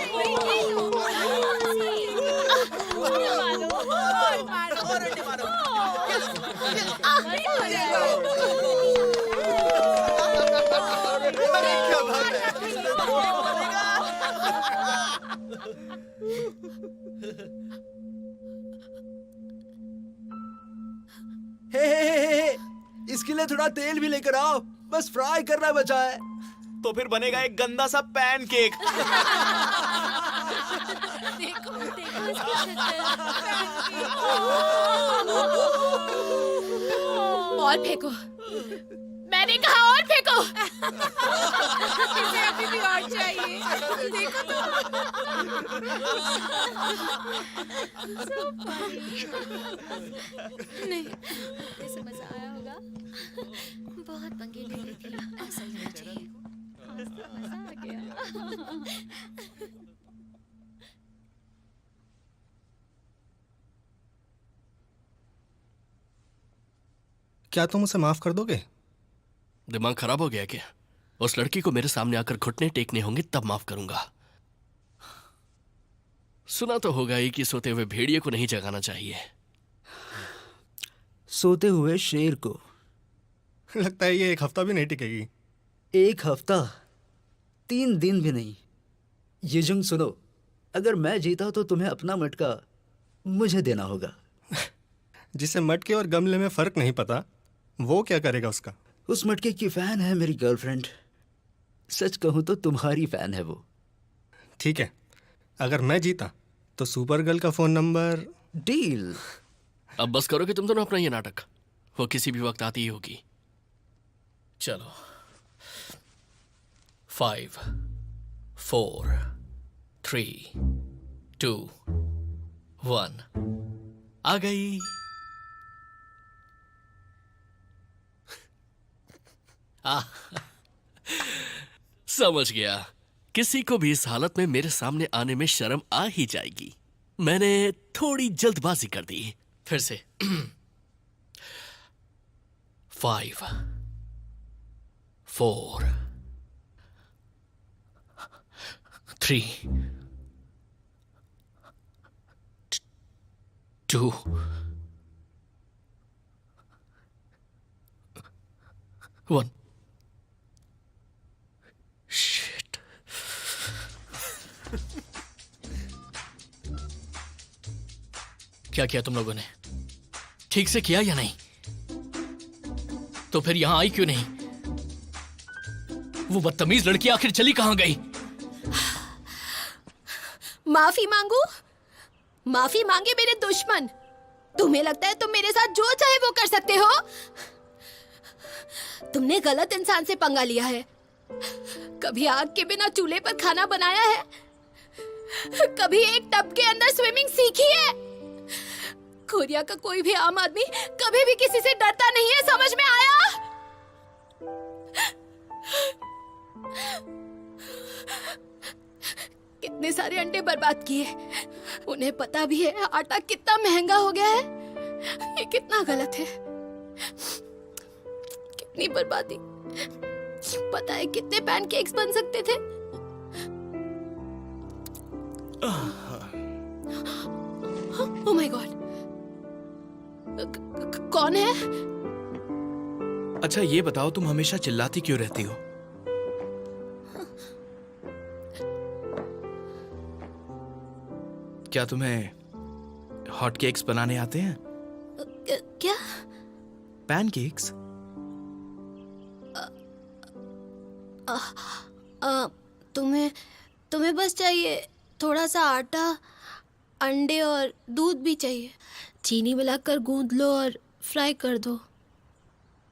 इसके लिए थोड़ा तेल भी लेकर आओ, बस फ्राई करना बचा है। तो फिर बनेगा एक गंदा सा पैनकेक। देखो देखो इसकी शक्ल। और फेंको। मैं मैंने कहा और फेंको। इसे अभी भी और चाहिए। देखो तो। नहीं, कैसे मजा आया होगा? बहुत पंगे ले रही थी, ऐसा ही होना चाहिए। मजा आ गया। क्या तुम उसे माफ कर दोगे? दिमाग खराब हो गया क्या? उस लड़की को मेरे सामने आकर घुटने टेकने होंगे तब माफ करूंगा। सुना तो होगा ही कि सोते हुए भेड़िए को नहीं जगाना चाहिए। सोते हुए शेर को। लगता है ये 1 हफ्ता भी नहीं टिकेगी। 1 हफ्ता? 3 दिन भी नहीं। ये जंग सुनो, अगर मैं जीता तो तुम्हें अपना मटका मुझे देना होगा। जिसे मटके और गमले में फर्क नहीं पता, वो क्या करेगा उसका? उस मटके की फैन है मेरी गर्लफ्रेंड। सच कहूं तो तुम्हारी फैन है वो। ठीक है, अगर मैं जीता तो सुपर गर्ल का फोन नंबर। डील। अब बस करो कि तुम दोनों अपना ये नाटक, वो किसी भी वक्त आती ही होगी। चलो 5 4 3 2 1 आ गई। समझ गया, किसी को भी इस हालत में मेरे सामने आने में शर्म आ ही जाएगी। मैंने थोड़ी जल्दबाजी कर दी। फिर से 5 4 3 2 1 शिट। क्या किया तुम लोगों ने? ठीक से किया या नहीं? तो फिर यहां आई क्यों नहीं? वो बदतमीज लड़की आखिर चली कहां गई? माफी मांगू? माफी मांगे मेरे दुश्मन। तुम्हें लगता है तुम मेरे साथ जो चाहे वो कर सकते हो? तुमने गलत इंसान से पंगा लिया है। कभी आग के बिना चूल्हे पर खाना बनाया है? कभी एक टब के अंदर स्विमिंग सीखी है? कोरिया का कोई भी आम आदमी कभी भी किसी से डरता नहीं है, समझ में आया? कितने सारे अंडे बर्बाद किए। उन्हें पता भी है आटा कितना महंगा हो गया है। ये कितना गलत है। कितनी बर्बादी। पता है कितने पैनकेक्स बन सकते थे? Oh my God. कौन है? अच्छा ये बताओ, तुम हमेशा चिल्लाती क्यों रहती हो? क्या तुम्हें हॉट केक्स बनाने आते हैं? क्या? पैनकेक्स? तुम्हें बस चाहिए थोड़ा सा आटा, अंडे और दूध भी चाहिए। चीनी मिलाकर गूंद लो और फ्राई कर दो।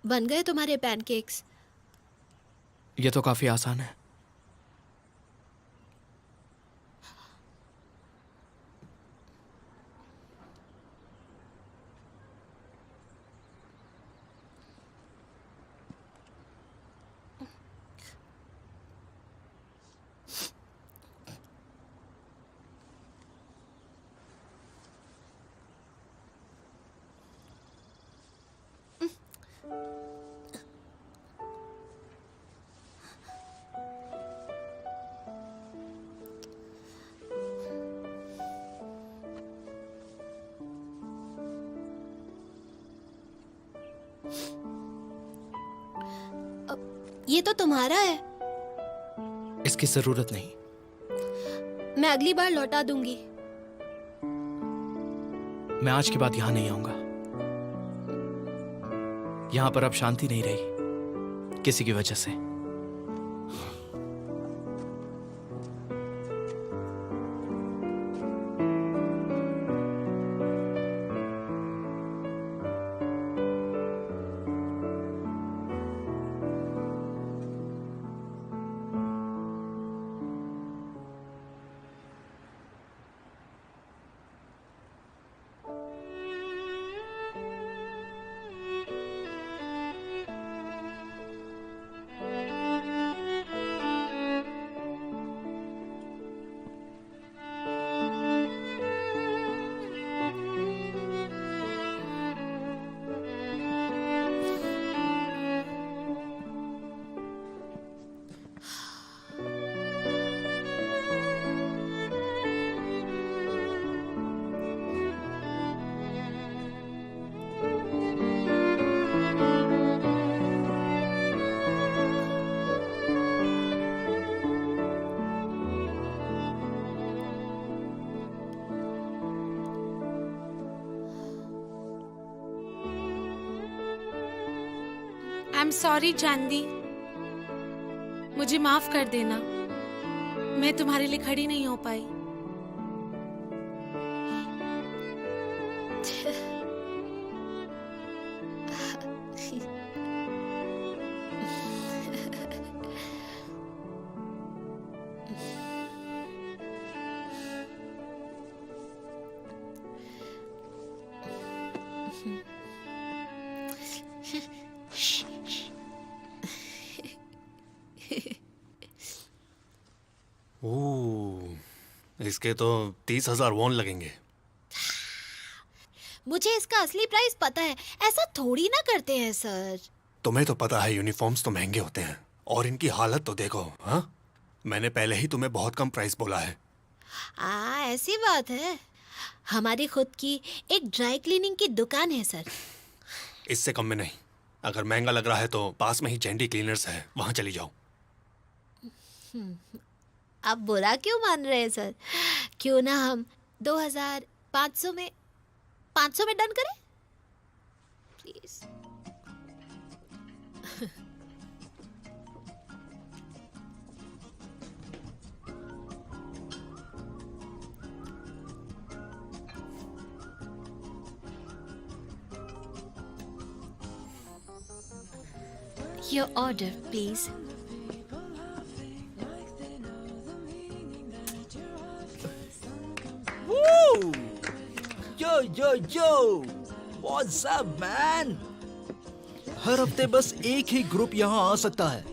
बन गए तुम्हारे पैनकेक्स। ये तो काफी आसान है। ये तो तुम्हारा है। इसकी जरूरत नहीं। मैं अगली बार लौटा दूंगी। मैं आज के बाद यहां नहीं आऊंगा। यहां पर अब शांति नहीं रही किसी की वजह से। एम सॉरी चांदी, मुझे माफ कर देना, मैं तुम्हारे लिए खड़ी नहीं हो पाई। इसके तो 30,000 वॉन लगेंगे। मुझे इसका असली प्राइस पता है, ऐसा थोड़ी ना करते हैं सर। तुम्हें तो पता है यूनिफॉर्म्स तो महंगे होते हैं, और इनकी हालत तो देखो। हाँ, मैंने पहले ही तुम्हें बहुत कम प्राइस बोला है। ऐसी बात है, हमारी खुद की एक ड्राई क्लीनिंग की दुकान है सर। इससे कम में नहीं। अगर महंगा लग रहा है तो पास में ही जेंडी क्लीनर्स है, वहां चली जाओ। आप बुरा क्यों मान रहे हैं सर? क्यों ना हम 2,500 में 500 में डन करें please. Your order, please. Woo! Yo! What's up, man? हर हफ्ते बस एक ही ग्रुप यहाँ आ सकता है,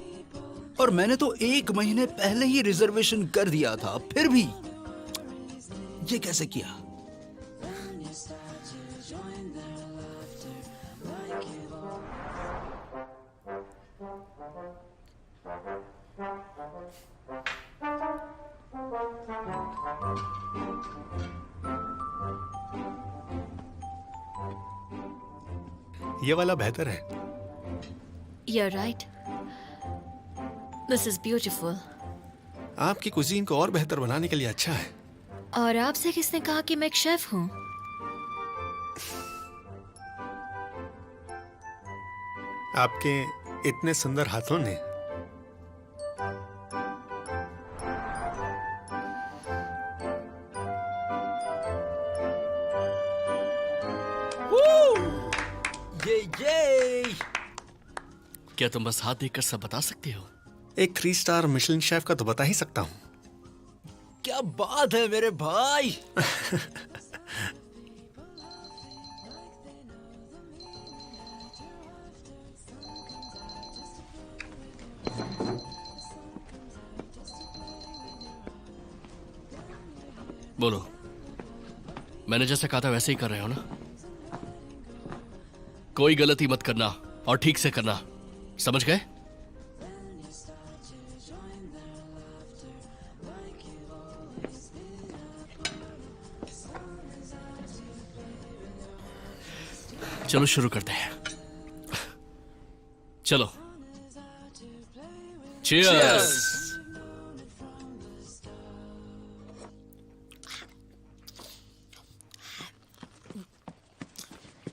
और मैंने तो 1 महीने पहले ही रिजर्वेशन कर दिया था, फिर भी ये कैसे किया? ये वाला बेहतर है। You're right. This is beautiful. आपकी कुजीन को और बेहतर बनाने के लिए अच्छा है। और आपसे किसने कहा कि मैं एक शेफ हूँ? आपके इतने सुंदर हाथों ने। ये क्या तुम बस हाथ देखकर सब बता सकते हो? एक 3 स्टार मिशेलिन शेफ का तो बता ही सकता हूँ। क्या बात है मेरे भाई। बोलो, मैंने जैसा कहा था वैसे ही कर रहे हो ना? कोई गलती मत करना और ठीक से करना, समझ गए? चलो शुरू करते हैं। चलो, चीयर्स।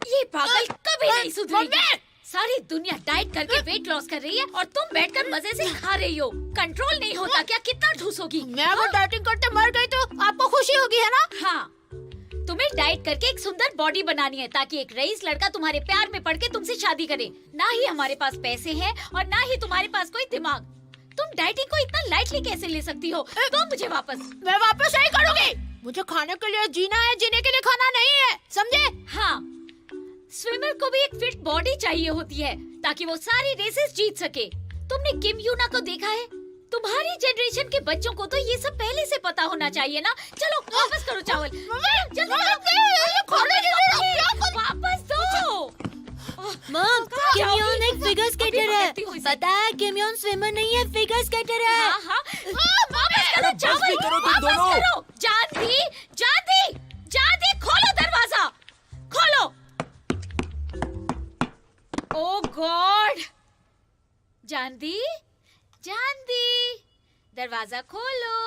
ये पागल कभी नहीं सुधरेगी। सारी दुनिया डाइट करके वेट लॉस कर रही है और तुम बैठकर मजे से खा रही हो। कंट्रोल नहीं होता क्या? कितना ठूसोगी? मैं अगर डाइटिंग करते मर गई तो आपको खुशी होगी, है ना? हाँ, तुम्हें डाइट करके एक सुंदर बॉडी बनानी है ताकि एक रईस लड़का तुम्हारे प्यार में पड़ के तुमसे शादी करे। ना ही हमारे पास पैसे हैं और ना ही तुम्हारे पास कोई दिमाग। तुम डाइटिंग को इतना लाइटली कैसे ले सकती हो? तो मुझे वापस। मैं वापस नहीं करूंगी। मुझे खाने के लिए जीना है, जीने के लिए खाना नहीं है, समझे? हाँ, स्विमर को भी एक फिट बॉडी चाहिए होती है ताकि वो सारी रेसेस जीत सके। तुमने किम यूना को देखा है? तुम्हारी जनरेशन के बच्चों को तो ये सब पहले से पता होना चाहिए ना। चलो वापस करो चावल। वापस दो। मॉम, किम योन एक फिगर स्केटर है। पता है, किम योन स्विमर नहीं है, फिगर स्केटर है। हाँ हाँ, वापस करो चावल। वापस करो। जानती, खोलो दरवाजा, खोलो। ओह गॉड, जानती, दरवाजा खोलो।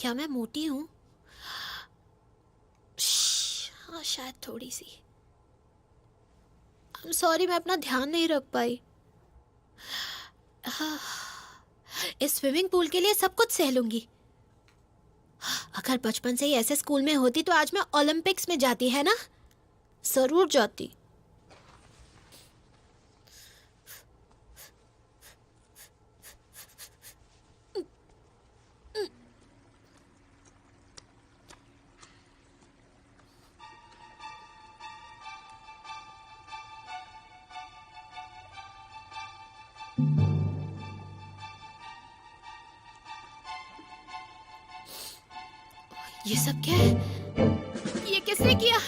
क्या मैं मोटी हूँ? हाँ, शायद थोड़ी सी। I'm sorry, मैं अपना ध्यान नहीं रख पाई। इस स्विमिंग पूल के लिए सब कुछ सह लूंगी। अगर बचपन से ही ऐसे स्कूल में होती तो आज मैं ओलंपिक्स में जाती, है ना? जरूर जाती। ये सब क्या है? ये किसने किया?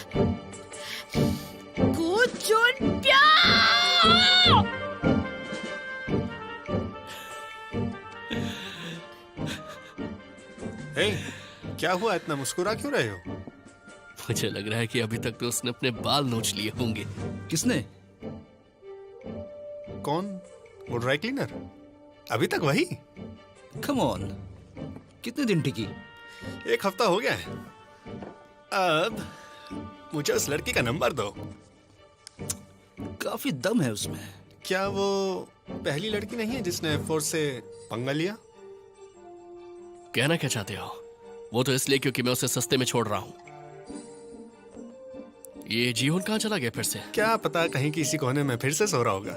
कुचुंड्या! हे, क्या हुआ? इतना मुस्कुरा क्यों रहे हो? मुझे लग रहा है कि अभी तक तो उसने अपने बाल नोच लिए होंगे। किसने? कौन? वो ड्राई क्लीनर? अभी तक वही? कम ऑन, कितने दिन टिकी? 1 हफ्ता हो गया है। अब मुझे उस लड़की का नंबर दो। काफी दम है उसमें। क्या वो पहली लड़की नहीं है जिसने फोर्स से पंगा लिया? कहना क्या चाहते हो? वो तो इसलिए क्योंकि मैं उसे सस्ते में छोड़ रहा हूँ। ये जीवन कहाँ चला गया फिर से? क्या पता, कहीं किसी कोने में फिर से सो रहा होगा।